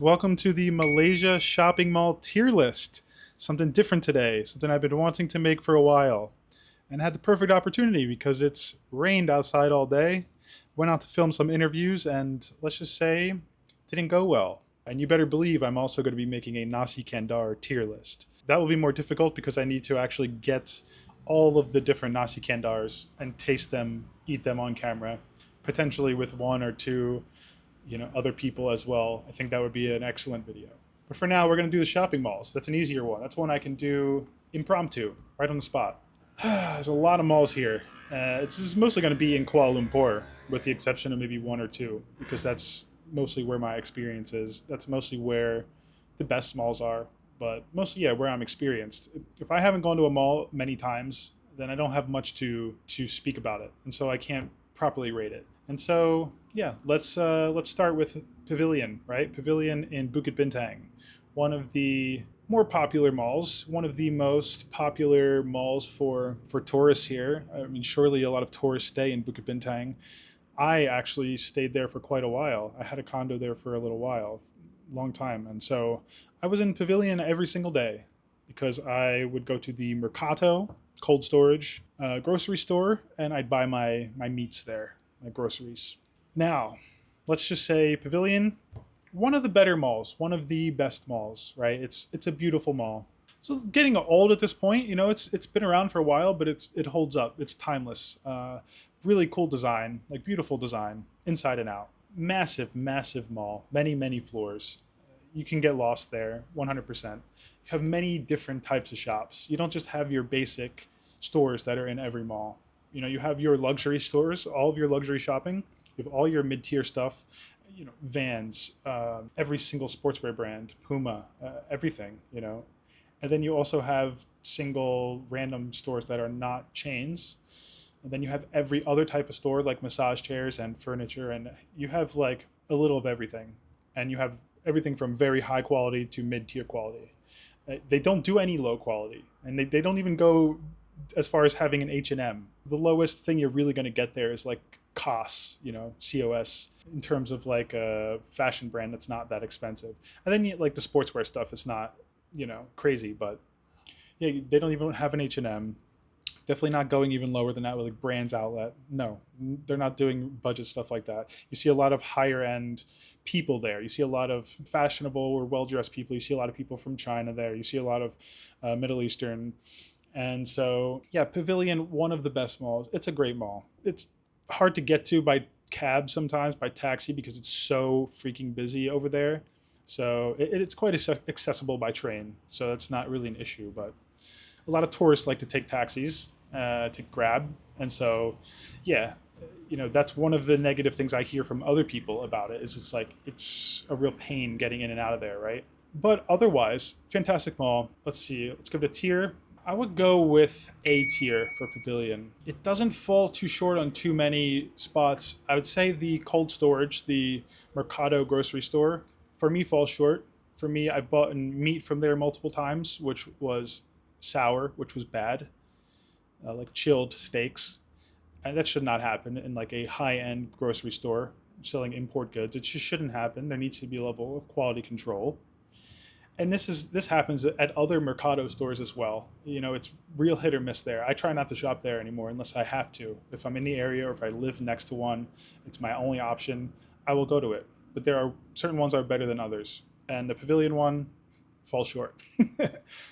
Welcome to the Malaysia Shopping Mall tier list. Something different today, something I've been wanting to make for a while. And had the perfect opportunity because it's rained outside all day. Went out to film some interviews and let's just say didn't go well. And you better believe I'm also going to be making a Nasi Kandar tier list. That will be more difficult because I need to actually get all of the different Nasi Kandars and taste them, eat them on camera, potentially with one or two other people as well. I think that would be an excellent video. But for now, we're going to do the shopping malls. That's an easier one. That's one I can do impromptu, right on the spot. There's a lot of malls here. This is mostly going to be in Kuala Lumpur, with the exception of maybe one or two, because that's mostly where my experience is. That's mostly where the best malls are, but mostly, yeah, where I'm experienced. If I haven't gone to a mall many times, then I don't have much to speak about it, and so I can't properly rate it. And so, yeah, let's start with Pavilion, right? Pavilion in Bukit Bintang, one of the more popular malls, one of the most popular malls for tourists here. I mean, surely a lot of tourists stay in Bukit Bintang. I actually stayed there for quite a while. I had a condo there for a little while, long time, and so I was in Pavilion every single day because I would go to the Mercato, cold storage, grocery store, and I'd buy my meats there, my groceries. Now, let's just say Pavilion, one of the better malls, one of the best malls, right? It's a beautiful mall. So getting old at this point, it's been around for a while, but it holds up. It's timeless. Really cool design, like beautiful design, inside and out. Massive, massive mall, many floors. You can get lost there, 100%. You have many different types of shops. You don't just have your basic stores that are in every mall. You have your luxury stores, all of your luxury shopping. You have all your mid-tier stuff, Vans, every single sportswear brand, Puma, everything, And then you also have single random stores that are not chains. And then you have every other type of store like massage chairs and furniture, and you have like a little of everything. And you have everything from very high quality to mid-tier quality. They don't do any low quality, and they don't even go as far as having an H&M. The lowest thing you're really going to get there is like COS, COS, in terms of like a fashion brand that's not that expensive. And then like the sportswear stuff is not, crazy, but yeah, they don't even have an H&M. Definitely not going even lower than that with like Brands Outlet. No, they're not doing budget stuff like that. You see a lot of higher end people there. You see a lot of fashionable or well dressed people. You see a lot of people from China there. You see a lot of Middle Eastern. And so, yeah, Pavilion, one of the best malls. It's a great mall. It's hard to get to by cab sometimes, by taxi, because it's so freaking busy over there. So it's quite accessible by train. So that's not really an issue. But a lot of tourists like to take taxis, take Grab. And so, yeah, that's one of the negative things I hear from other people about it is it's like it's a real pain getting in and out of there, right? But otherwise, fantastic mall. Let's see. Let's give it a tier. I would go with A tier for Pavilion. It doesn't fall too short on too many spots. I would say the cold storage, the Mercado grocery store, for me falls short. For me, I've bought meat from there multiple times, which was sour, which was bad, like chilled steaks. And that should not happen in like a high-end grocery store selling import goods. It just shouldn't happen. There needs to be a level of quality control. And this happens at other Mercado stores as well. It's real hit or miss there. I try not to shop there anymore unless I have to. If I'm in the area or if I live next to one, it's my only option. I will go to it. But there are certain ones are better than others, and the Pavilion one falls short.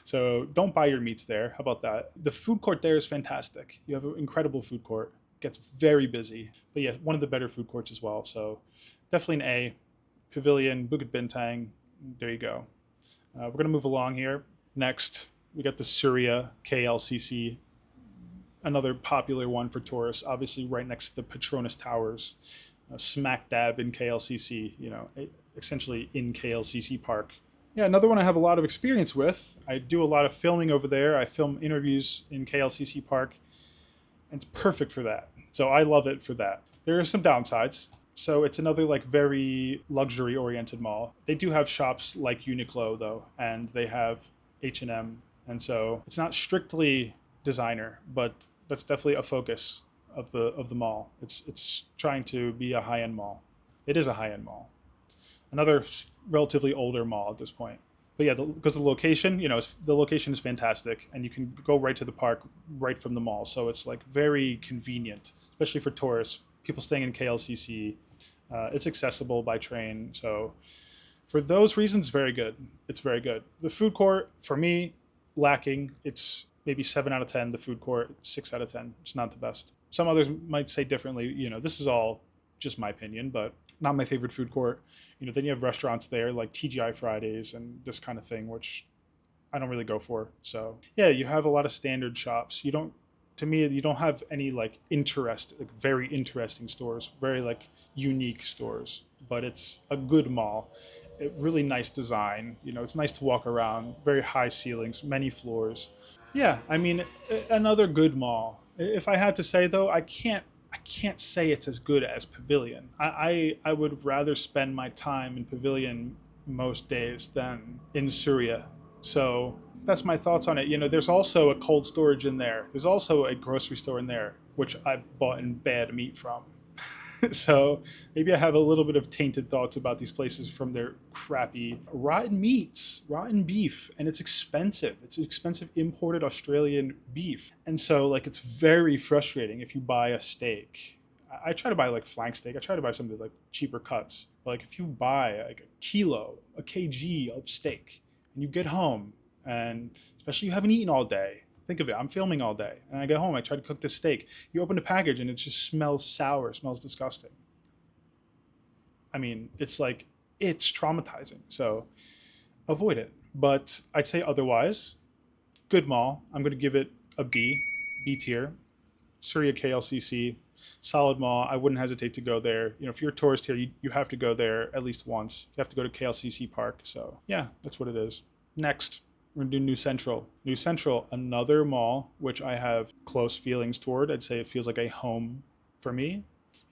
So don't buy your meats there. How about that? The food court there is fantastic. You have an incredible food court. It gets very busy, but yeah, one of the better food courts as well. So definitely an A. Pavilion, Bukit Bintang. There you go. We're going to move along here. Next, we got the Surya KLCC, another popular one for tourists, obviously right next to the Petronas Towers, smack dab in KLCC, essentially in KLCC Park. Yeah, another one I have a lot of experience with. I do a lot of filming over there. I film interviews in KLCC Park, and it's perfect for that. So I love it for that. There are some downsides. So it's another like very luxury oriented mall. They do have shops like Uniqlo though, and they have H&M. And so it's not strictly designer, but that's definitely a focus of the mall. It's trying to be a high-end mall. It is a high-end mall. Another relatively older mall at this point. But yeah, because the location, the location is fantastic, and you can go right to the park right from the mall. So it's like very convenient, especially for tourists, people staying in KLCC. It's accessible by train, so for those reasons, very good. It's very good. The food court, for me, lacking. It's maybe 7 out of 10. The food court, 6 out of 10. It's not the best. Some others might say differently. This is all just my opinion, but not my favorite food court. Then you have restaurants there like TGI Fridays and this kind of thing, which I don't really go for. So yeah, you have a lot of standard shops. To me, you don't have any like very interesting stores, very like unique stores, but it's a good mall. Really nice design. It's nice to walk around. Very high ceilings, many floors. Yeah, I mean, another good mall. If I had to say though, I can't say it's as good as Pavilion. I would rather spend my time in Pavilion most days than in Surya. So that's my thoughts on it. There's also a cold storage in there. There's also a grocery store in there, which I've bought in bad meat from. So maybe I have a little bit of tainted thoughts about these places from their crappy rotten meats, rotten beef, and it's expensive. It's expensive imported Australian beef. And so like it's very frustrating if you buy a steak. I try to buy like flank steak. I try to buy something like cheaper cuts. But like if you buy like a kg of steak and you get home and especially you haven't eaten all day. Think of it. I'm filming all day, and I get home. I try to cook this steak. You open the package, and it just smells sour. Smells disgusting. I mean, it's traumatizing. So avoid it. But I'd say otherwise, good mall. I'm going to give it a B tier. Surya KLCC, solid mall. I wouldn't hesitate to go there. If you're a tourist here, you have to go there at least once. You have to go to KLCC Park. So yeah, that's what it is. Next. We're going to do New Central. New Central, another mall which I have close feelings toward. I'd say it feels like a home for me.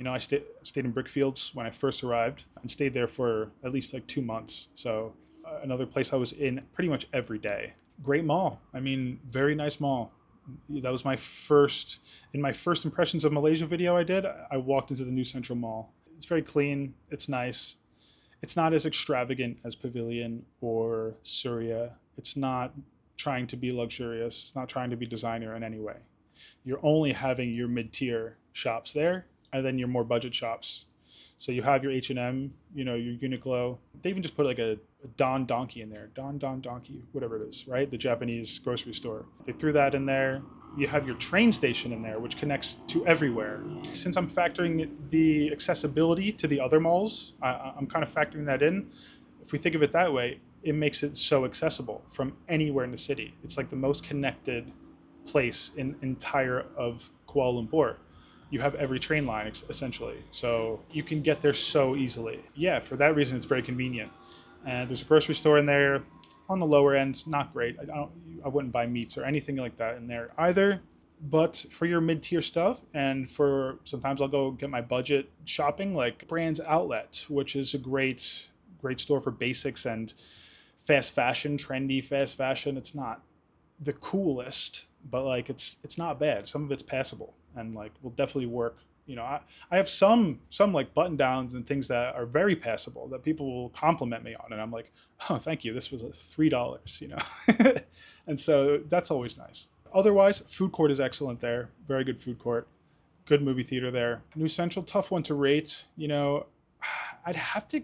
I stayed in Brickfields when I first arrived and stayed there for at least like 2 months. So another place I was in pretty much every day. Great mall. I mean, very nice mall. That was my first impressions of Malaysia video I did. I walked into the New Central Mall. It's very clean. It's nice. It's not as extravagant as Pavilion or Surya. It's not trying to be luxurious. It's not trying to be designer in any way. You're only having your mid-tier shops there, and then your more budget shops. So you have your H&M, your Uniqlo. They even just put like a Don Donkey in there. Don Donkey, whatever it is, right? The Japanese grocery store. They threw that in there. You have your train station in there, which connects to everywhere. Since I'm factoring the accessibility to the other malls, I'm kind of factoring that in. If we think of it that way, it makes it so accessible from anywhere in the city. It's like the most connected place in entire of Kuala Lumpur. You have every train line essentially, so you can get there so easily. Yeah, for that reason, it's very convenient. And there's a grocery store in there, on the lower end, not great. I wouldn't buy meats or anything like that in there either. But for your mid-tier stuff, and for sometimes I'll go get my budget shopping, like Brands Outlet, which is a great store for basics and fast fashion, trendy fast fashion. It's not the coolest, but like it's not bad. Some of it's passable and like will definitely work. I have some like button downs and things that are very passable that people will compliment me on, and I'm like, oh, thank you. This was $3, and so that's always nice. Otherwise, food court is excellent there. Very good food court. Good movie theater there. New Central, tough one to rate. I'd have to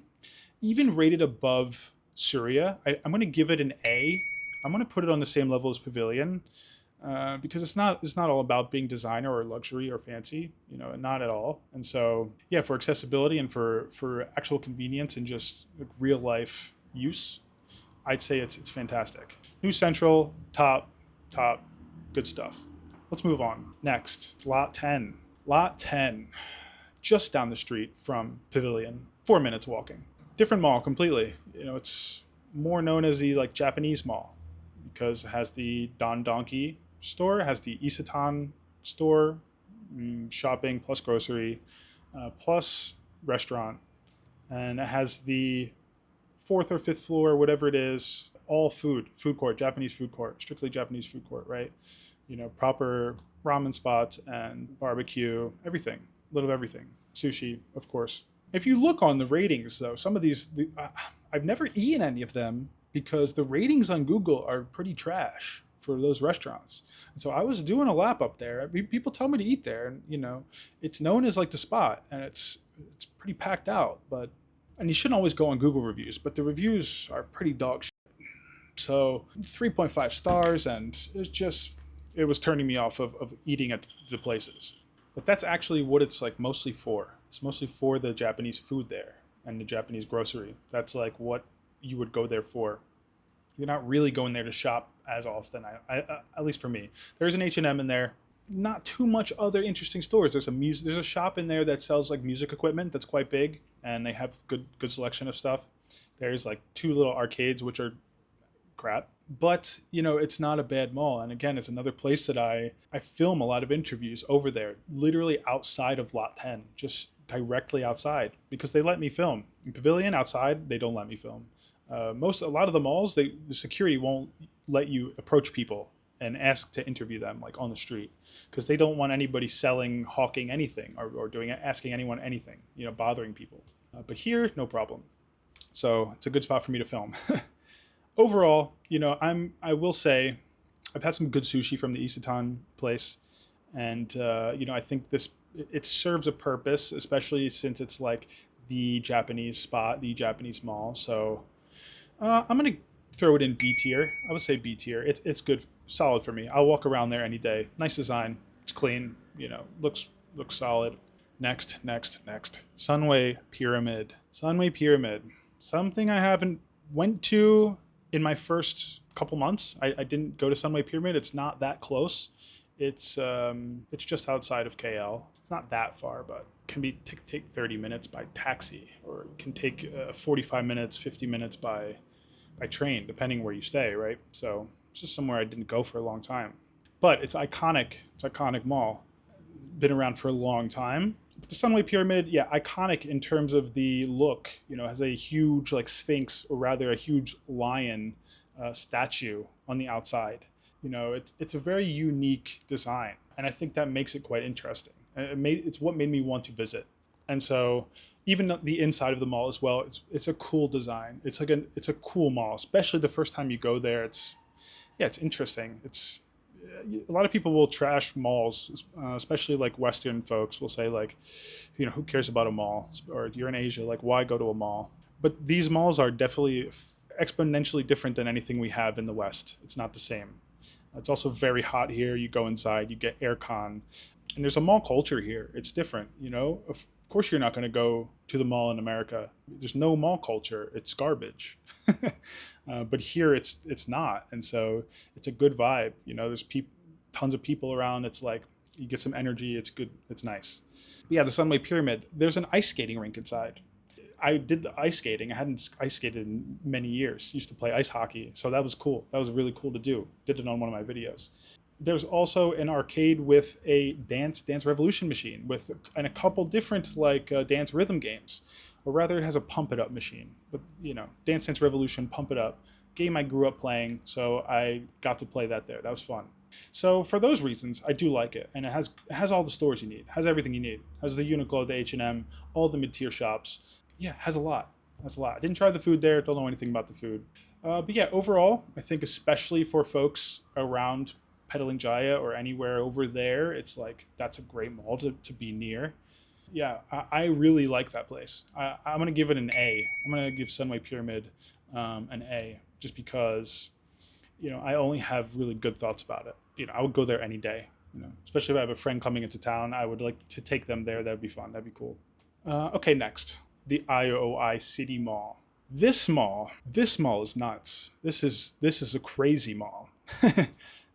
even rate it above Surya. I'm going to give it an A. I'm going to put it on the same level as Pavilion because it's not all about being designer or luxury or fancy, not at all. And so, yeah, for accessibility and for actual convenience and just like real life use, I'd say it's fantastic. New Central, top, good stuff. Let's move on. Next, Lot 10. Lot 10, just down the street from Pavilion, 4 minutes walking. Different mall completely. It's more known as the like Japanese mall because it has the Don Donkey store, it has the Isetan store, shopping plus grocery, plus restaurant, and it has the 4th or 5th floor, whatever it is, all food court, Japanese food court, strictly Japanese food court, right? Proper ramen spots and barbecue, everything, a little of everything. Sushi, of course. If you look on the ratings, though, some of I've never eaten any of them because the ratings on Google are pretty trash for those restaurants. And so I was doing a lap up there. People tell me to eat there, and it's known as like the spot, and it's pretty packed out. But and you shouldn't always go on Google reviews, but the reviews are pretty dog shit. So 3.5 stars, and it was turning me off of eating at the places. But that's actually what it's like mostly for. It's mostly for the Japanese food there and the Japanese grocery. That's like what you would go there for. You're not really going there to shop as often. At least for me, there's an H&M in there. Not too much other interesting stores. There's a shop in there that sells like music equipment that's quite big, and they have good selection of stuff. There's like 2 little arcades which are crap, but it's not a bad mall. And again, it's another place that I film a lot of interviews over there, literally outside of lot 10, just directly outside, because they let me film. In Pavilion outside, they don't let me film. A lot of the malls, the security won't let you approach people and ask to interview them like on the street, because they don't want anybody hawking anything or asking anyone anything, bothering people. But here, no problem. So it's a good spot for me to film. Overall, I will say I've had some good sushi from the Isetan place, and I think it serves a purpose, especially since it's like the Japanese spot, the Japanese mall. So I'm gonna throw it in B tier. I would say B tier. It's good, solid for me. I'll walk around there any day. Nice design. It's clean. Looks solid. Next. Sunway Pyramid. Sunway Pyramid. Something I haven't went to in my first couple months. I didn't go to Sunway Pyramid. It's not that close. It's just outside of KL. It's not that far, but it can take 30 minutes by taxi, or it can take 45 minutes, 50 minutes by train, depending where you stay, right? So it's just somewhere I didn't go for a long time. But it's iconic. It's iconic mall. Been around for a long time. But the Sunway Pyramid, yeah, iconic in terms of the look. Has a huge like sphinx, or rather a huge lion statue on the outside. It's a very unique design, and I think that makes it quite interesting. It's what made me want to visit. And so even the inside of the mall as well, it's a cool design. It's a cool mall, especially the first time you go there. It's interesting. A lot of people will trash malls, especially like Western folks will say like, who cares about a mall? Or you're in Asia, like why go to a mall? But these malls are definitely exponentially different than anything we have in the West. It's not the same. It's also very hot here. You go inside, you get aircon, and there's a mall culture here. It's different, Of course, you're not going to go to the mall in America. There's no mall culture. It's garbage. But here, it's not, and so it's a good vibe. There's tons of people around. It's like you get some energy. It's good. It's nice. But yeah, the Sunway Pyramid. There's an ice skating rink inside. I did the ice skating. I hadn't ice skated in many years. Used to play ice hockey, so that was cool. That was really cool to do. Did it on one of my videos. There's also an arcade with a Dance Revolution machine and a couple different like dance rhythm games, or rather, it has a Pump It Up machine. But Dance Revolution, Pump It Up, game I grew up playing, so I got to play that there. That was fun. So for those reasons, I do like it, and it has all the stores you need. It has everything you need. It has the Uniqlo, the H&M, all the mid-tier shops. Yeah, it has a lot. I didn't try the food there. Don't know anything about the food. But yeah, overall, I think especially for folks around Petaling Jaya or anywhere over there, it's like that's a great mall to be near. Yeah, I really like that place. I'm going to give it an A. I'm going to give Sunway Pyramid an A, just because, I only have really good thoughts about it. I would go there any day, especially if I have a friend coming into town. I would like to take them there. That'd be fun. That'd be cool. Okay, next. The IOI City Mall. This mall is nuts. This is a crazy mall.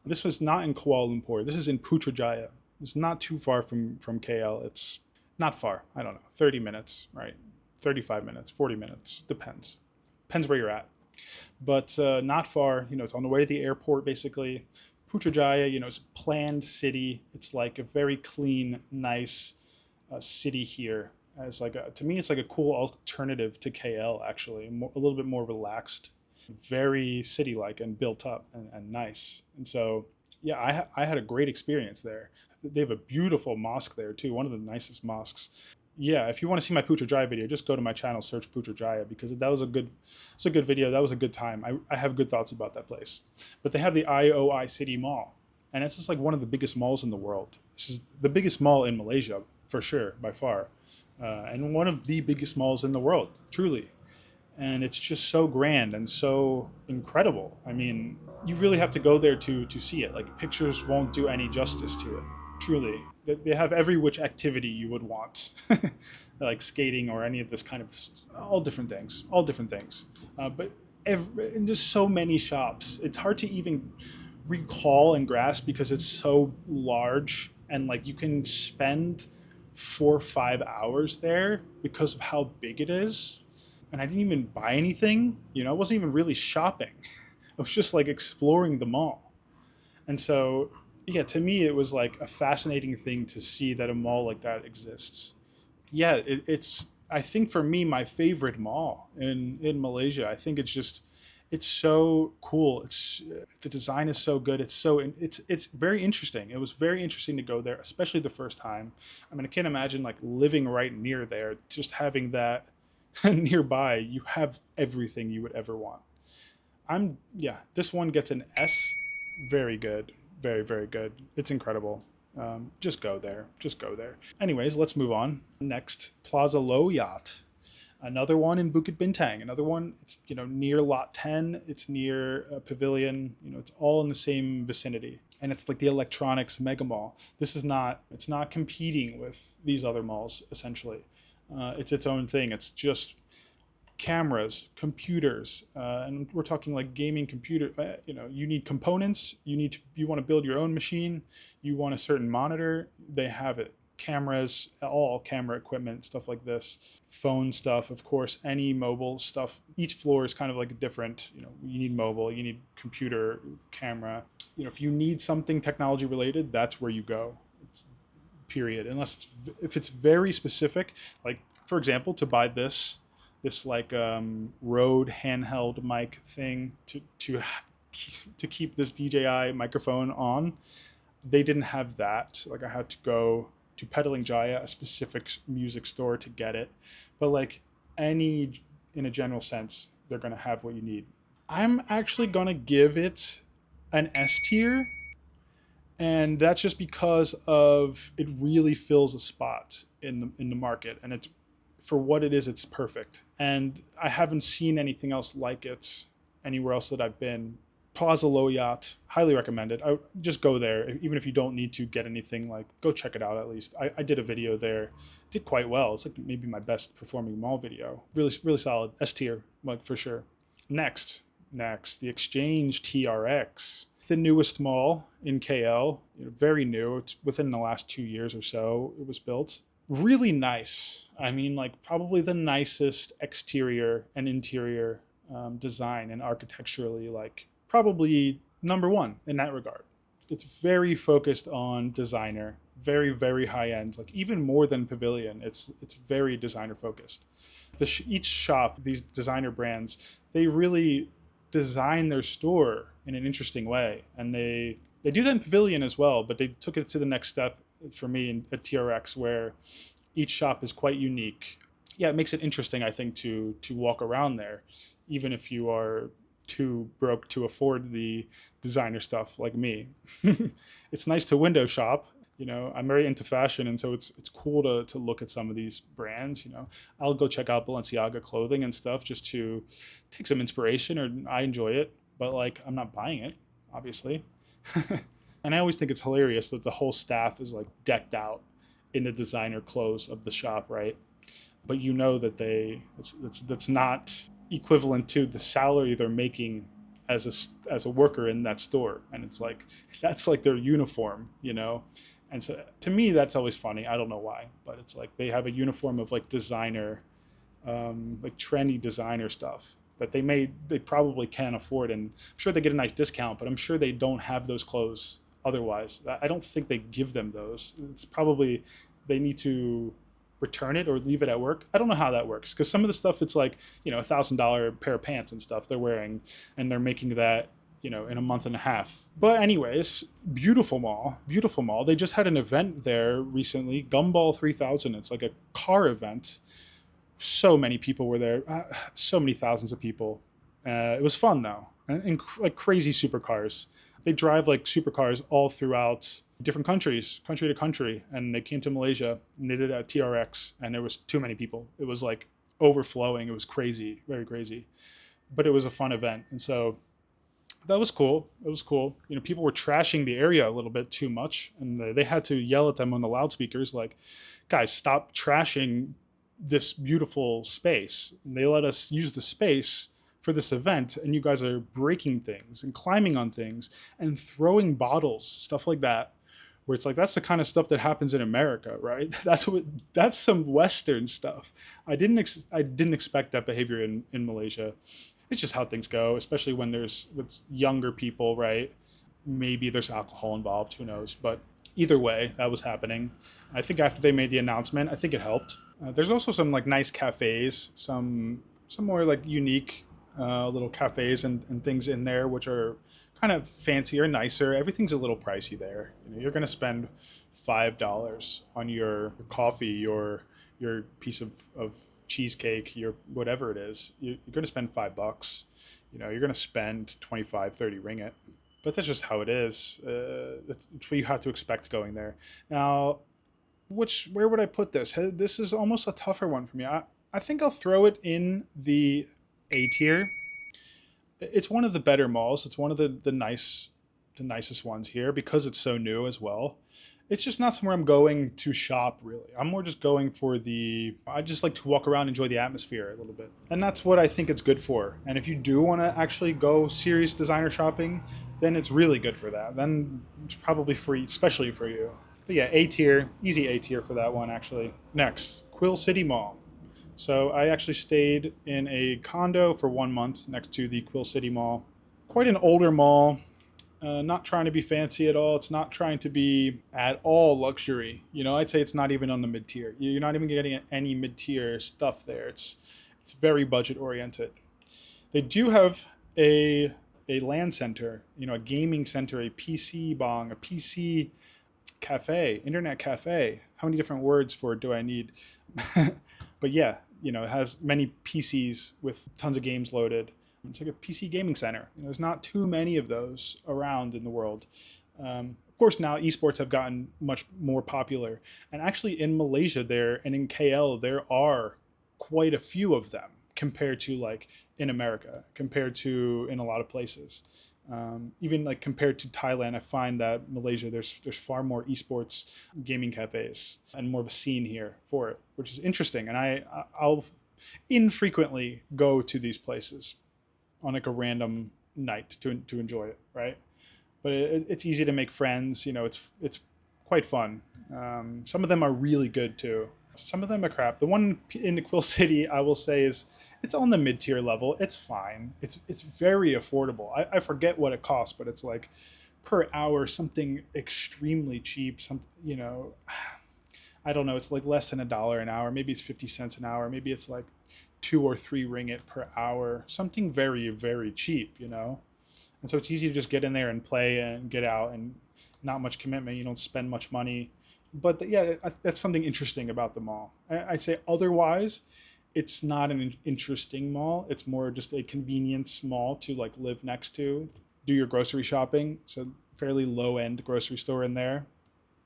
This was not in Kuala Lumpur. This is in Putrajaya. It's not too far from KL. It's not far. I don't know, 30 minutes, right? 35 minutes, 40 minutes, depends where you're at. But not far. It's on the way to the airport, basically. Putrajaya, it's a planned city. It's like a very clean, nice city here. As to me, it's like a cool alternative to KL, actually. A little bit more relaxed, very city-like and built up and nice. And so, yeah, I had a great experience there. They have a beautiful mosque there too, one of the nicest mosques. Yeah, if you want to see my Putrajaya video, just go to my channel, search Putrajaya, because that was it's a good video. That was a good time. I have good thoughts about that place. But they have the IOI City Mall, and it's just like one of the biggest malls in the world. This is the biggest mall in Malaysia, for sure, by far, and one of the biggest malls in the world, truly. And it's just so grand and so incredible. I mean, you really have to go there to see it. Like pictures won't do any justice to it. Truly, they have every which activity you would want, like skating or any of this kind of all different things, all different things. But and there's so many shops. It's hard to even recall and grasp because it's so large and like you can spend 4 or 5 hours there because of how big it is, and I didn't even buy anything. I wasn't even really shopping. I was just like exploring the mall. And so, yeah, to me, it was like a fascinating thing to see that a mall like that exists. Yeah, it's, I think for me, my favorite mall in Malaysia. I think it's so cool. The design is so good. It's very interesting. It was very interesting to go there, especially the first time. I mean, I can't imagine like living right near there, just having that nearby. You have everything you would ever want. Yeah, this one gets an S. Very good. Very, very good. It's incredible. Just go there. Just go there. Anyways, let's move on. Next, Plaza Loyat. Another one in Bukit Bintang. Another one, it's near Lot 10. It's near Pavilion. It's all in the same vicinity. And it's like the electronics mega mall. It's not competing with these other malls, essentially. It's its own thing. It's just cameras, computers, and we're talking like gaming computer. You need components. You want to build your own machine. You want a certain monitor. They have it. Cameras, all camera equipment, stuff like this. Phone stuff, of course. Any mobile stuff. Each floor is kind of like a different. You need mobile. You need computer, camera. If you need something technology related, that's where you go. It's period. If it's very specific, like for example, to buy this like Rode handheld mic thing to keep this DJI microphone on. They didn't have that. Like I had to go to Petaling Jaya, a specific music store, to get it. But like in a general sense, they're gonna have what you need. I'm actually gonna give it an S tier, and that's just because of it really fills a spot in the market, and it's for what it is, it's perfect. And I haven't seen anything else like it anywhere else that I've been. Plaza Loyat, highly recommended. I just go there, even if you don't need to get anything. Like, go check it out at least. I did a video there, it did quite well. It's like maybe my best performing mall video. Really, really solid. S tier, like for sure. Next, the Exchange TRX, the newest mall in KL. Very new. It's within the last 2 years or so. It was built. Really nice. I mean, like probably the nicest exterior and interior design, and architecturally, like probably number one in that regard. It's very focused on designer, very, very high end, like even more than Pavilion. It's very designer focused. Each shop, these designer brands, they really design their store in an interesting way, and they do that in Pavilion as well, but they took it to the next step for me at TRX, where each shop is quite unique. Yeah, it makes it interesting, I think, to walk around there, even if you are too broke to afford the designer stuff like me. It's nice to window shop. I'm very into fashion, and so it's cool to look at some of these brands. I'll go check out Balenciaga clothing and stuff just to take some inspiration, or I enjoy it, but like I'm not buying it, obviously. And I always think it's hilarious that the whole staff is like decked out in the designer clothes of the shop, right? But that's not equivalent to the salary they're making as a worker in that store, and it's like that's like their uniform. And so to me that's always funny. I don't know why, but it's like they have a uniform of like designer, like trendy designer stuff that they probably can afford, and I'm sure they get a nice discount, but I'm sure they don't have those clothes otherwise. I don't think they give them those. It's probably they need to return it or leave it at work. I don't know how that works, because some of the stuff it's like $1,000 pair of pants and stuff they're wearing, and they're making that in a month and a half. But anyways, beautiful mall, beautiful mall. They just had an event there recently, Gumball 3000. It's like a car event. So many people were there, so many thousands of people. It was fun though, and like crazy supercars. They drive like supercars all throughout different countries, country to country, and they came to Malaysia and they did a TRX, and there was too many people. It was like overflowing. It was crazy, very crazy, but it was a fun event, and so that was cool. It was cool. People were trashing the area a little bit too much, and they had to yell at them on the loudspeakers, like, "Guys, stop trashing this beautiful space." And they let us use the space for this event, and you guys are breaking things and climbing on things and throwing bottles, stuff like that. Where it's like that's the kind of stuff that happens in America, right? That's some Western stuff. I didn't expect that behavior in Malaysia. It's just how things go, especially when there's with younger people, right? Maybe there's alcohol involved, who knows? But either way, that was happening. I think after they made the announcement, I think it helped. There's also some like nice cafes, some more like unique little cafes and things in there, which are kind of fancier, nicer. Everything's a little pricey there. You're going to spend $5 on your coffee, your piece of cheesecake, your whatever it is. You're going to spend $5. You're going to spend 25, 30 ringgit. But that's just how it is. That's what you have to expect going there. Now, where would I put this? This is almost a tougher one for me. I think I'll throw it in the A tier. It's one of the better malls. It's one of the nicest ones here because it's so new as well. It's just not somewhere I'm going to shop really. I'm more just going for I just like to walk around, enjoy the atmosphere a little bit. And that's what I think it's good for. And if you do want to actually go serious designer shopping, then it's really good for that. Then it's probably free, especially for you. But yeah, A tier, easy A tier for that one actually. Next, Quill City Mall. So I actually stayed in a condo for 1 month next to the Quill City Mall. Quite an older mall. Not trying to be fancy at all. It's not trying to be at all luxury. I'd say it's not even on the mid-tier. You're not even getting any mid-tier stuff there. It's very budget oriented. They do have a LAN center, a gaming center, a PC bong, a PC cafe, internet cafe. How many different words for do I need? But yeah, it has many PCs with tons of games loaded. It's like a PC gaming center. There's not too many of those around in the world. Of course, now esports have gotten much more popular. And actually in Malaysia there and in KL, there are quite a few of them compared to like in America, compared to in a lot of places. Even like compared to Thailand, I find that Malaysia, there's far more esports gaming cafes and more of a scene here for it, which is interesting. And I'll infrequently go to these places on like a random night to enjoy it, right? But it's easy to make friends. It's quite fun. Some of them are really good too. Some of them are crap. The one in the Quill City, I will say, it's on the mid-tier level. It's fine. It's very affordable. I forget what it costs, but it's like per hour something extremely cheap. I don't know. It's like less than $1 an hour. Maybe it's 50 cents an hour. Maybe it's like 2 or 3 ringgit per hour. Something very, very cheap. And so it's easy to just get in there and play and get out, and not much commitment. You don't spend much money. But yeah, that's something interesting about the mall. I'd say otherwise, it's not an interesting mall. It's more just a convenience mall to like live next to, do your grocery shopping. So fairly low end grocery store in there,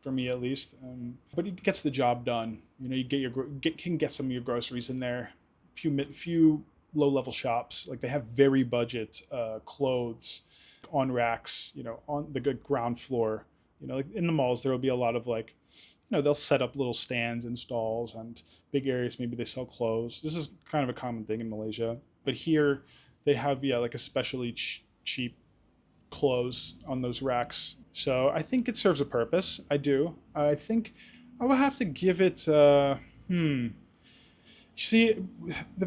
for me at least. But it gets the job done. You can get some of your groceries in there. Few low level shops, like they have very budget clothes on racks. On the good ground floor. Like in the malls, there will be a lot of like, they'll set up little stands and stalls and big areas. Maybe they sell clothes. This is kind of a common thing in Malaysia. But here they have, like especially cheap clothes on those racks. So I think it serves a purpose. I do. I think I will have to give it, See,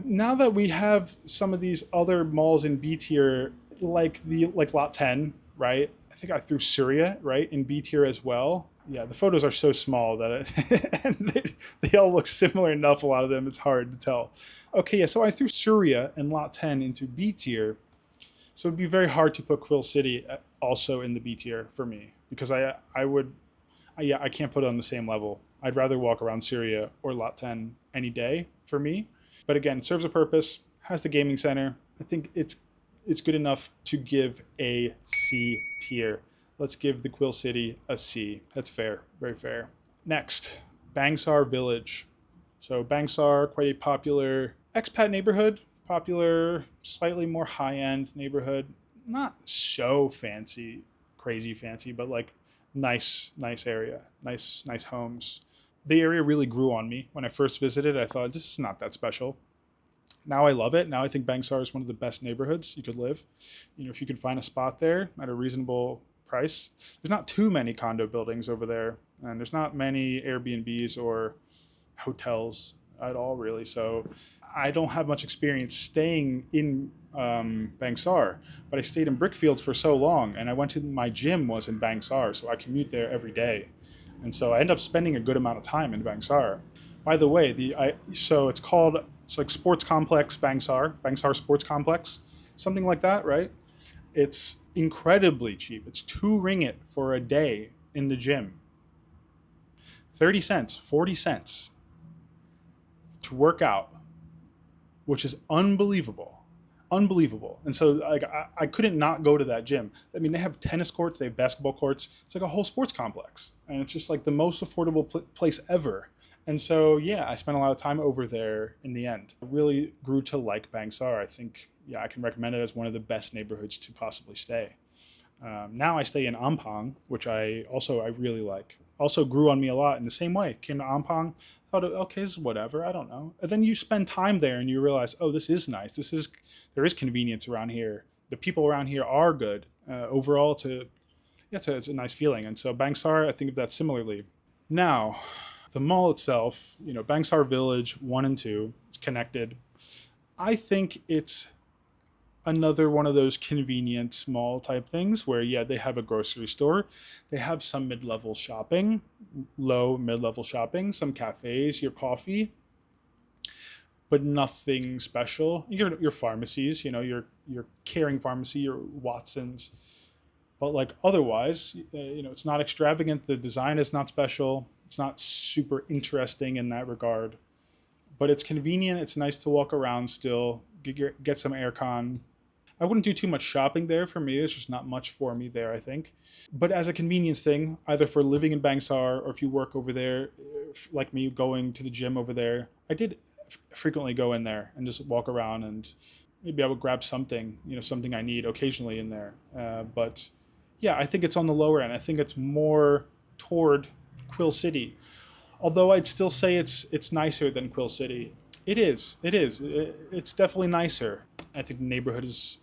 now that we have some of these other malls in B tier, like Lot 10, right? I think I threw Surya, right, in B tier as well. Yeah, the photos are so small that and they all look similar enough, a lot of them, it's hard to tell. Okay, yeah, so I threw Surya and Lot 10 into B tier, So it'd be very hard to put Quill City also in the B tier for me, because I can't put it on the same level. I'd rather walk around Syria or Lot 10 any day for me. But again, it serves a purpose, has the gaming center. I think it's good enough to give a C tier. Let's give the Quill City a C. That's fair, very fair. Next, Bangsar Village. So Bangsar, quite a popular expat neighborhood, popular, slightly more high-end neighborhood. Not so fancy, crazy fancy, but like nice area, nice homes. The area really grew on me. When I first visited, I thought, this is not that special. Now I love it. Now I think Bangsar is one of the best neighborhoods you could live. If you can find a spot there at a reasonable price. There's not too many condo buildings over there, and there's not many Airbnbs or hotels at all, really. So I don't have much experience staying in Bangsar, but I stayed in Brickfields for so long, and I went to my gym was in Bangsar, so I commute there every day. And so I end up spending a good amount of time in Bangsar. By the way, so it's like Sports Complex Bangsar Sports Complex, something like that, right? It's incredibly cheap. It's 2 ringgit for a day in the gym. 30 cents, 40 cents to work out, which is unbelievable. Unbelievable. And so like I couldn't not go to that gym. I mean, they have tennis courts, they have basketball courts. It's like a whole sports complex. And it's just like the most affordable place ever. And so, yeah, I spent a lot of time over there in the end. I really grew to like Bangsar. I think, yeah, I can recommend it as one of the best neighborhoods to possibly stay. Now I stay in Ampang, which I really like. Also grew on me a lot in the same way. Came to Ampang, thought, okay, this is whatever, I don't know. And then you spend time there and you realize, oh, this is nice. There is convenience around here. The people around here are good. Overall, it's a nice feeling. And so Bangsar, I think of that similarly. Now, the mall itself, Bangsar Village 1 and 2, it's connected. I think it's another one of those convenient mall type things where, yeah, they have a grocery store. They have some mid-level shopping, low mid-level shopping, some cafes, your coffee, but nothing special. Your pharmacies, your Caring Pharmacy, your Watsons. But like otherwise, it's not extravagant. The design is not special. It's not super interesting in that regard, but it's convenient. It's nice to walk around still, get some aircon. I wouldn't do too much shopping there for me. There's just not much for me there, I think. But as a convenience thing, either for living in Bangsar or if you work over there, like me going to the gym over there, I did frequently go in there and just walk around, and maybe I would grab something, something I need occasionally in there. But yeah, I think it's on the lower end. I think it's more toward Quill City, although I'd still say it's nicer than Quill City. It is. It's definitely nicer. I think the neighborhood is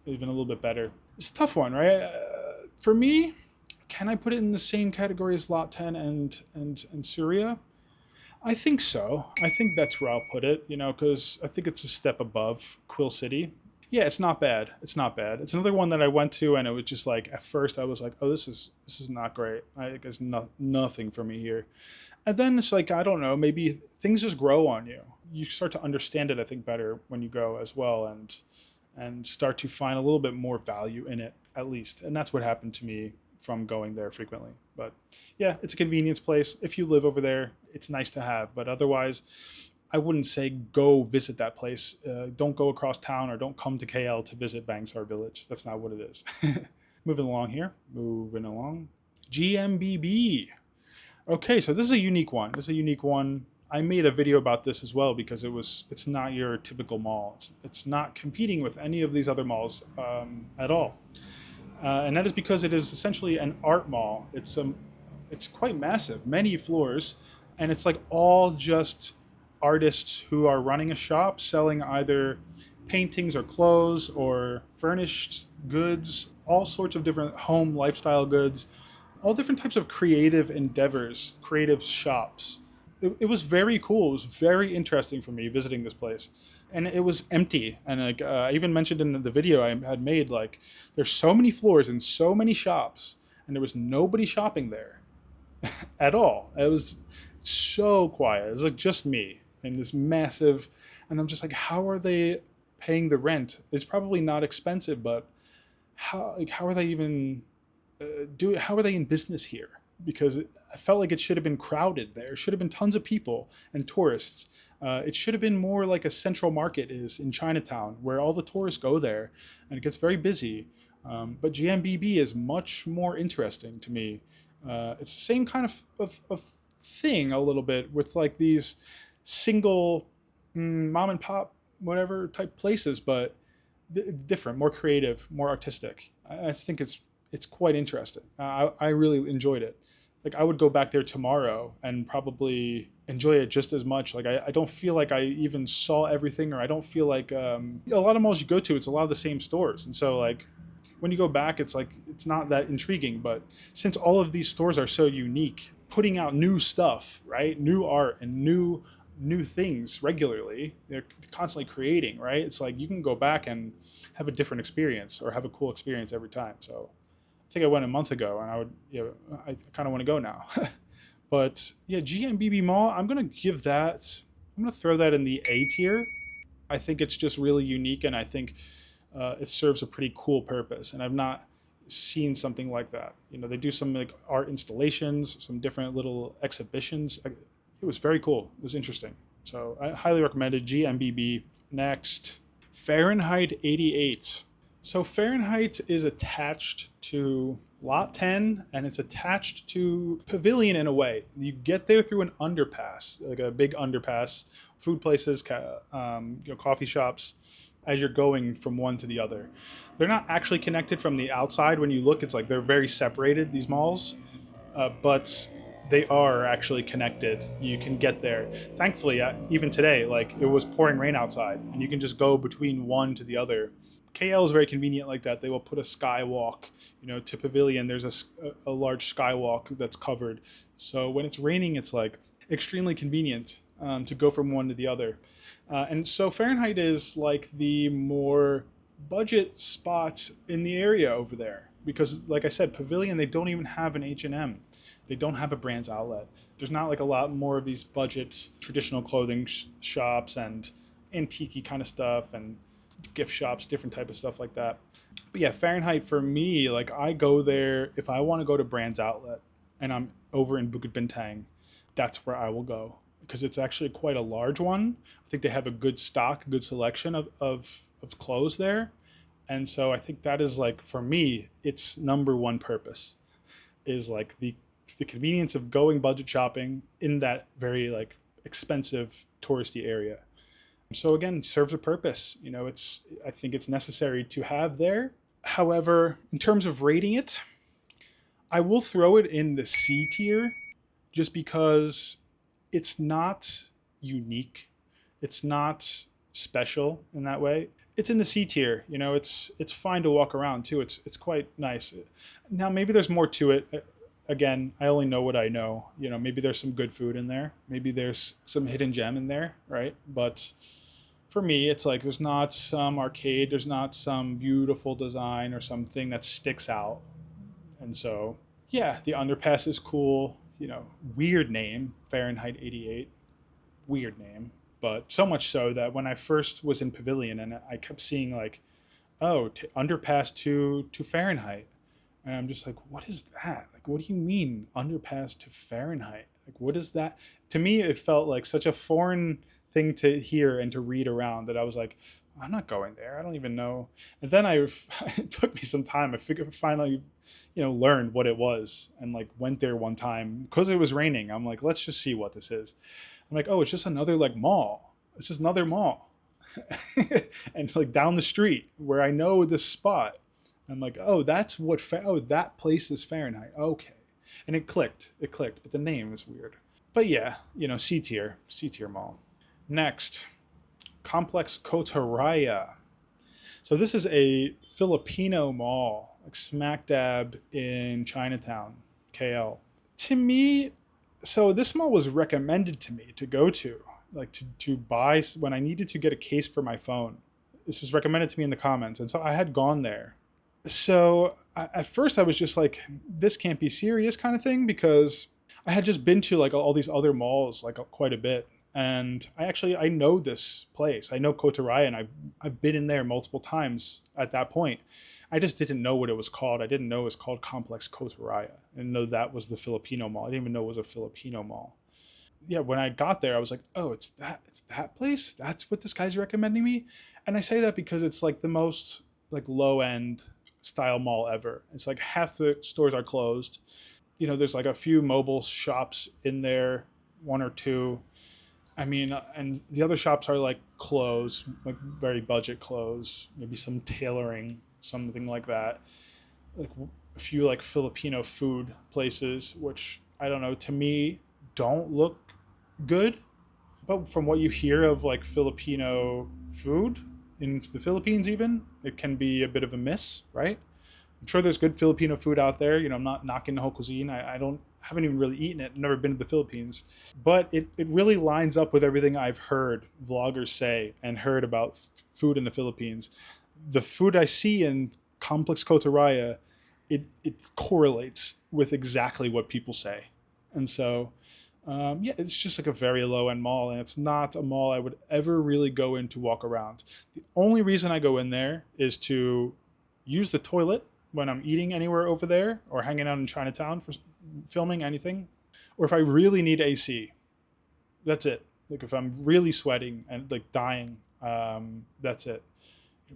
even a little bit better. It's a tough one, right? For me, can I put it in the same category as Lot 10 and Syria? I think so. I think that's where I'll put it, because I think it's a step above Quill City. Yeah, it's not bad. It's not bad. It's another one that I went to, and it was just like, at first I was like, oh, this is not great. There's nothing for me here. And then it's like, I don't know, maybe things just grow on you. You start to understand it, I think, better when you go as well, and start to find a little bit more value in it, at least. And that's what happened to me from going there frequently. But yeah, it's a convenience place. If you live over there, it's nice to have. But otherwise, I wouldn't say go visit that place. Don't go across town, or don't come to KL to visit Bangsar Village. That's not what it is. Moving along. GMBB. Okay, so this is a unique one. I made a video about this as well because it's not your typical mall. It's not competing with any of these other malls at all. And that is because it is essentially an art mall. It's quite massive, many floors, and it's like all just artists who are running a shop selling either paintings or clothes or furnished goods, all sorts of different home lifestyle goods, all different types of creative endeavors, creative shops. It was very cool. It was very interesting for me visiting this place. And it was empty. And like I even mentioned in the video I had made, like, there's so many floors and so many shops, and there was nobody shopping there at all. It was so quiet. It was like just me and this massive, and I'm just like, how are they paying the rent. It's probably not expensive, but how are they even how are they in business here? Because I felt like it should have been crowded there. Should have been tons of people and tourists. It should have been more like a central market is in Chinatown, where all the tourists go there, and it gets very busy. But GMBB is much more interesting to me. It's the same kind of thing a little bit with like these single mom and pop whatever type places, but different, more creative, more artistic. I just think it's quite interesting. I really enjoyed it. Like I would go back there tomorrow and probably enjoy it just as much. Like I don't feel like I even saw everything, or I don't feel like a lot of malls you go to, it's a lot of the same stores, and so like when you go back, it's like it's not that intriguing. But since all of these stores are so unique, putting out new stuff, right, new art and new things regularly, they're constantly creating, right? It's like you can go back and have a different experience or have a cool experience every time. So I think I went a month ago, and I kind of want to go now. But yeah, GMBB Mall, I'm gonna throw that in the A tier. I think it's just really unique, and I think it serves a pretty cool purpose. And I've not seen something like that. You know, they do some like art installations, some different little exhibitions. It was very cool. It was interesting. So I highly recommend it. GMBB. Next, Fahrenheit 88. So Fahrenheit is attached to Lot 10, and it's attached to Pavilion in a way. You get there through an underpass, like a big underpass, food places, coffee shops, as you're going from one to the other. They're not actually connected from the outside. When you look, it's like they're very separated, these malls, but they are actually connected. You can get there. Thankfully, even today, like it was pouring rain outside, and you can just go between one to the other. KL is very convenient like that. They will put a skywalk, to Pavilion. There's a large skywalk that's covered. So when it's raining, it's like extremely convenient to go from one to the other. And so Fahrenheit is like the more budget spot in the area over there. Because like I said, Pavilion, they don't even have an H&M. They don't have a Brands outlet. There's not like a lot more of these budget traditional clothing shops and antique kind of stuff and gift shops, different type of stuff like that. But yeah, Fahrenheit for me, like I go there if I want to go to Brands outlet and I'm over in Bukit Bintang, that's where I will go because it's actually quite a large one. I think they have a good stock, good selection of clothes there. And so I think that is like, for me, its number one purpose is like the convenience of going budget shopping in that very like expensive touristy area. So again, serves a purpose. I think it's necessary to have there. However, in terms of rating it, I will throw it in the C tier just because it's not unique. It's not special in that way. It's in the C tier. It's fine to walk around too. It's quite nice. Now maybe there's more to it. Again, I only know what I know. Maybe there's some good food in there. Maybe there's some hidden gem in there, right? But for me, it's like there's not some arcade, there's not some beautiful design or something that sticks out. And so, yeah, the underpass is cool. Weird name, Fahrenheit 88. Weird name. But so much so that when I first was in Pavilion and I kept seeing like, underpass to Fahrenheit. And I'm just like, what is that? Like, what do you mean underpass to Fahrenheit? Like, what is that? To me, it felt like such a foreign thing to hear and to read around that I was like, I'm not going there. I don't even know. And then it took me some time. I finally, learned what it was and like went there one time because it was raining. I'm like, let's just see what this is. I'm like, oh, it's just another like mall. It's just another mall. And like down the street where I know this spot. I'm like, oh, that's what, that place is Fahrenheit. Okay. And it clicked, but the name is weird. But yeah, C tier mall. Next, Complex Kota Raya. So this is a Filipino mall, like smack dab in Chinatown, KL. To me, so this mall was recommended to me to go to, like to buy when I needed to get a case for my phone. This was recommended to me in the comments. And so I had gone there. So at first I was just like, this can't be serious kind of thing, because I had just been to like all these other malls like quite a bit. And I know this place. I know Kotaraya, and I've been in there multiple times at that point. I just didn't know what it was called. I didn't know it was called Complex Kotaraya. I didn't know that was the Filipino mall. I didn't even know it was a Filipino mall. Yeah, when I got there, I was like, oh, it's that place. That's what this guy's recommending me. And I say that because it's like the most like low end style mall ever. It's like half the stores are closed. There's like a few mobile shops in there, one or two. I mean, and the other shops are like clothes, like very budget clothes, maybe some tailoring, something like that. Like a few like Filipino food places, which I don't know, to me don't look good. But from what you hear of like Filipino food in the Philippines, even, it can be a bit of a miss, right? I'm sure there's good Filipino food out there. I'm not knocking the whole cuisine. I don't haven't even really eaten it. Never been to the Philippines, but it really lines up with everything I've heard vloggers say and heard about food in the Philippines. The food I see in Complex Kotaraya, it correlates with exactly what people say, and so yeah, it's just like a very low end mall, and it's not a mall I would ever really go in to walk around. The only reason I go in there is to use the toilet when I'm eating anywhere over there or hanging out in Chinatown for filming anything, or if I really need AC. That's it. Like if I'm really sweating and like dying, that's it.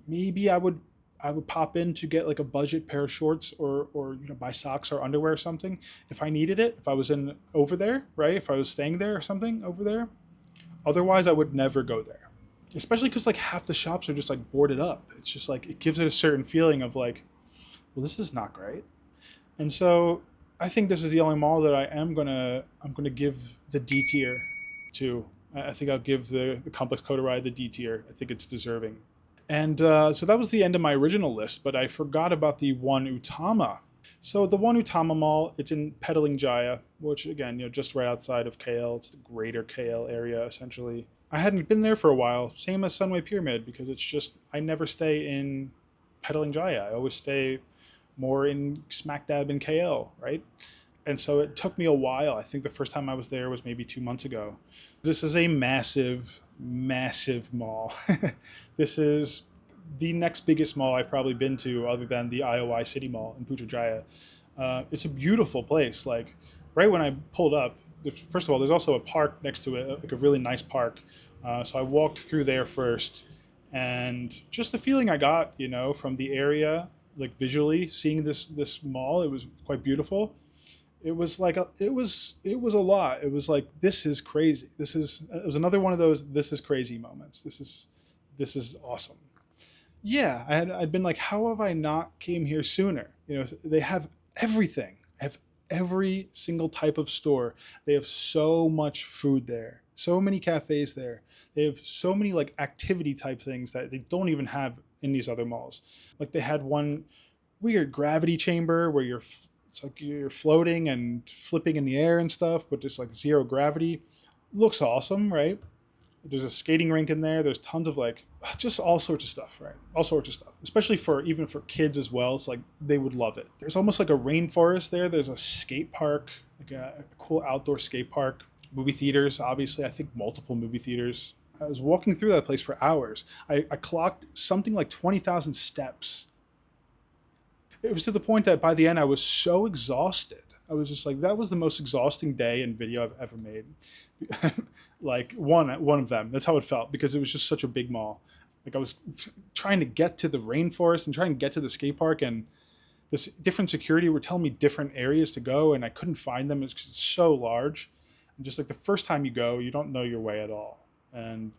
Maybe I would pop in to get like a budget pair of shorts or buy socks or underwear or something if I needed it. If I was in over there, right? If I was staying there or something over there. Otherwise, I would never go there. Especially because like half the shops are just like boarded up. It's just like it gives it a certain feeling of like, well, this is not great. And so I think this is the only mall that I'm gonna give the D tier to. I think I'll give the Complex Kotaraya the D tier. I think it's deserving. And so that was the end of my original list, but I forgot about the One Utama. So the One Utama Mall, it's in Petaling Jaya, which again, just right outside of KL. It's the greater KL area, essentially. I hadn't been there for a while, same as Sunway Pyramid, because it's just, I never stay in Petaling Jaya. I always stay more in smack dab in KL, right? And so it took me a while. I think the first time I was there was maybe 2 months ago. This is a massive, massive mall. This is the next biggest mall I've probably been to, other than the IOI City Mall in Putrajaya. It's a beautiful place. Like right when I pulled up, first of all, there's also a park next to it, like a really nice park. So I walked through there first, and just the feeling I got, from the area, like visually seeing this mall, it was quite beautiful. It was like it was a lot. It was like, this is crazy. It was another one of those this is crazy moments. This is awesome. Yeah, I'd been like, how have I not came here sooner? They have everything. Have every single type of store. They have so much food there. So many cafes there. They have so many like activity type things that they don't even have in these other malls. Like they had one weird gravity chamber where it's like you're floating and flipping in the air and stuff, but just like zero gravity. Looks awesome, right? There's a skating rink in there. There's tons of like just all sorts of stuff, right? All sorts of stuff, especially for even for kids as well. It's like they would love it. There's almost like a rainforest there. There's a skate park, like a cool outdoor skate park. Movie theaters, obviously. I think multiple movie theaters. I was walking through that place for hours. I clocked something like 20,000 steps. It was to the point that by the end I was so exhausted. I was just like, that was the most exhausting day in video I've ever made. Like one of them. That's how it felt, because it was just such a big mall. Like I was trying to get to the rainforest and trying to get to the skate park, and this different security were telling me different areas to go, and I couldn't find them. It's so large, and just like the first time you go, you don't know your way at all. And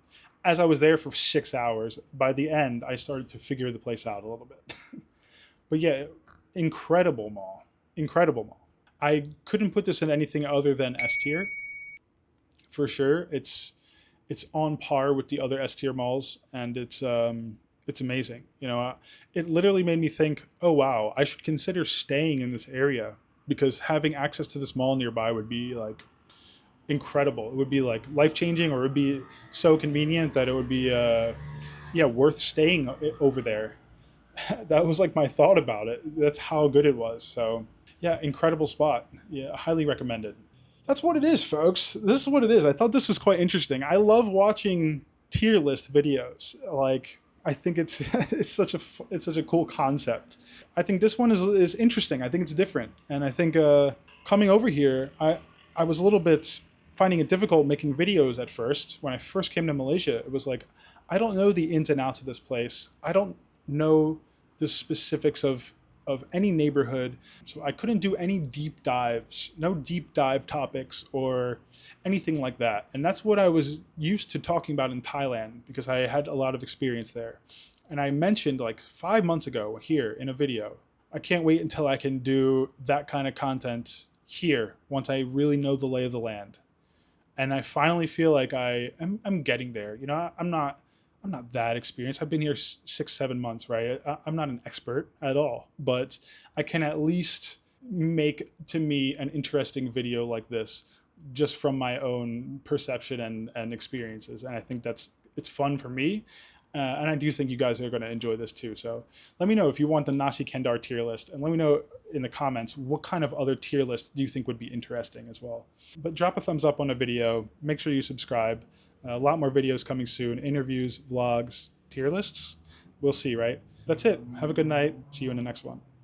as I was there for 6 hours, by the end, I started to figure the place out a little bit. But yeah, incredible mall, incredible mall. I couldn't put this in anything other than S tier, for sure. It's on par with the other S tier malls, and it's amazing. It literally made me think, oh wow, I should consider staying in this area, because having access to this mall nearby would be like incredible. It would be like life changing, or it would be so convenient that it would be yeah, worth staying over there. That was like my thought about it. That's how good it was. So yeah, incredible spot. Yeah, highly recommended. That's what it is, folks. This is what it is. I thought this was quite interesting. I love watching tier list videos. Like, I think it's it's such a cool concept. I think this one is interesting. I think it's different, and I think coming over here, I was a little bit finding it difficult making videos at first. When I first came to Malaysia, it was like I don't know the ins and outs of this place. I don't know the specifics of any neighborhood. So I couldn't do any deep dives, no deep dive topics or anything like that. And that's what I was used to talking about in Thailand because I had a lot of experience there. And I mentioned like 5 months ago here in a video, I can't wait until I can do that kind of content here once I really know the lay of the land. And I finally feel like I'm getting there. You know, I'm not that experienced. I've been here 6 7 months, right? I'm not an expert at all, but I can at least make to me an interesting video like this just from my own perception and experiences. And I think it's fun for me. And I do think you guys are going to enjoy this too. So let me know if you want the Nasi Kendar tier list, and let me know in the comments what kind of other tier lists do you think would be interesting as well. But drop a thumbs up on the video. Make sure you subscribe. A lot more videos coming soon. Interviews, vlogs, tier lists. We'll see, right? That's it. Have a good night. See you in the next one.